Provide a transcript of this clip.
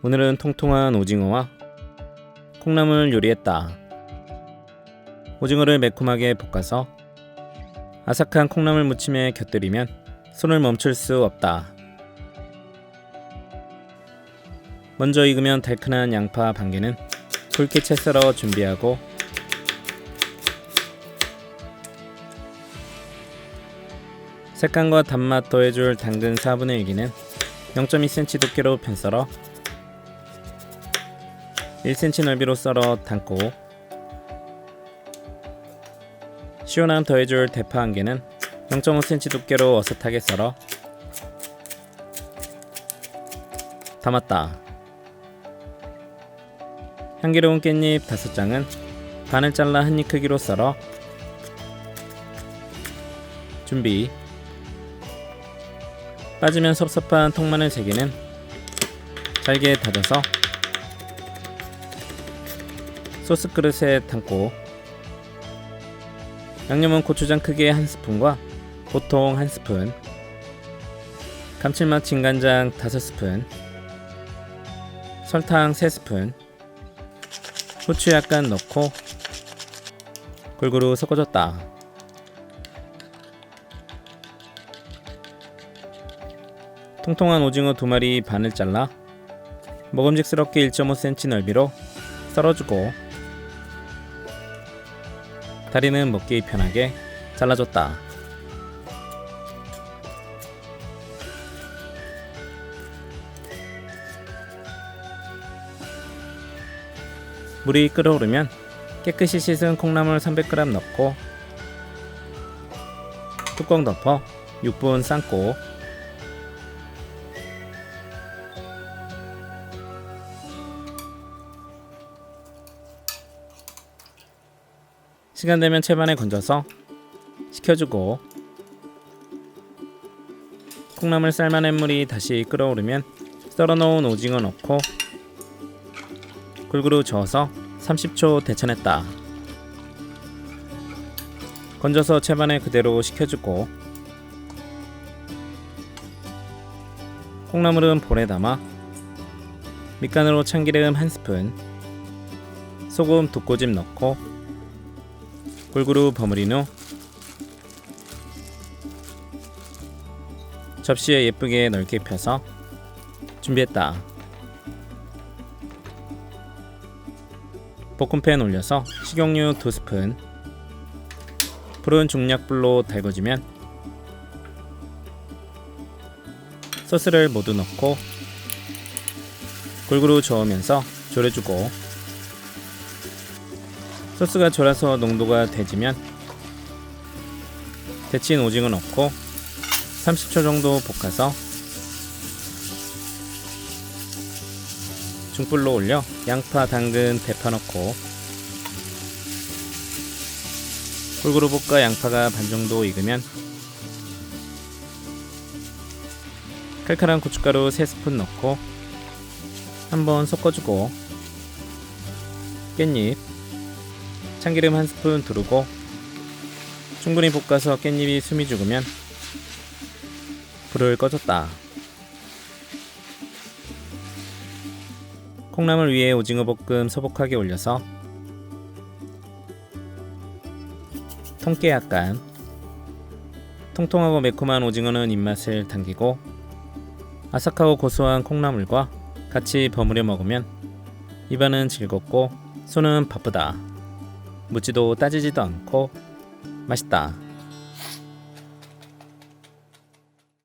오늘은 통통한 오징어와 콩나물 요리했다. 오징어를 매콤하게 볶아서 아삭한 콩나물 무침에 곁들이면 손을 멈출 수 없다. 먼저 익으면 달큰한 양파 반개는 굵게 채 썰어 준비하고 색감과 단맛 더해줄 당근 4분의 1기는 0.2cm 두께로 편썰어 1cm 넓이로 썰어 담고 시원함 더해줄 대파 1개는 0.5cm 두께로 어슷하게 썰어 담았다. 향기로운 깻잎 5장은 반을 잘라 한 입 크기로 썰어 준비. 빠지면 섭섭한 통마늘 3개는 잘게 다져서 소스 그릇에 담고 양념은 고추장 크기의 1스푼과 보통 1스푼, 감칠맛 진간장 5스푼, 설탕 3스푼, 후추 약간 넣고 골고루 섞어줬다. 통통한 오징어 2마리 반을 잘라 먹음직스럽게 1.5cm 넓이로 썰어주고 다리는 먹기 편하게 잘라줬다. 물이 끓어오르면 깨끗이 씻은 콩나물 300g 넣고 뚜껑 덮어 6분 삶고 시간 되면 채반에 건져서 식혀주고 콩나물 삶아낸 물이 다시 끓어오르면 썰어놓은 오징어 넣고 골고루 저어서 30초 데쳐냈다. 건져서 채반에 그대로 식혀주고 콩나물은 볼에 담아 밑간으로 참기름 1스푼, 소금 2꼬집 넣고 골고루 버무린 후 접시에 예쁘게 넓게 펴서 준비했다. 볶음팬 올려서 식용유 2스푼, 불은 중약불로 달궈지면 소스를 모두 넣고 골고루 저으면서 졸여주고 소스가 졸아서 농도가 돼지면 데친 오징어 넣고 30초 정도 볶아서 중불로 올려 양파, 당근, 대파 넣고 골고루 볶아 양파가 반 정도 익으면 칼칼한 고춧가루 3스푼 넣고 한번 섞어주고 깻잎, 참기름 1스푼 두르고 충분히 볶아서 깻잎이 숨이 죽으면 불을 꺼줬다. 콩나물 위에 오징어 볶음 소복하게 올려서 통깨 약간, 통통하고 매콤한 오징어는 입맛을 당기고 아삭하고 고소한 콩나물과 같이 버무려 먹으면 입안은 즐겁고 손은 바쁘다. 묻지도 따지지도 않고 맛있다.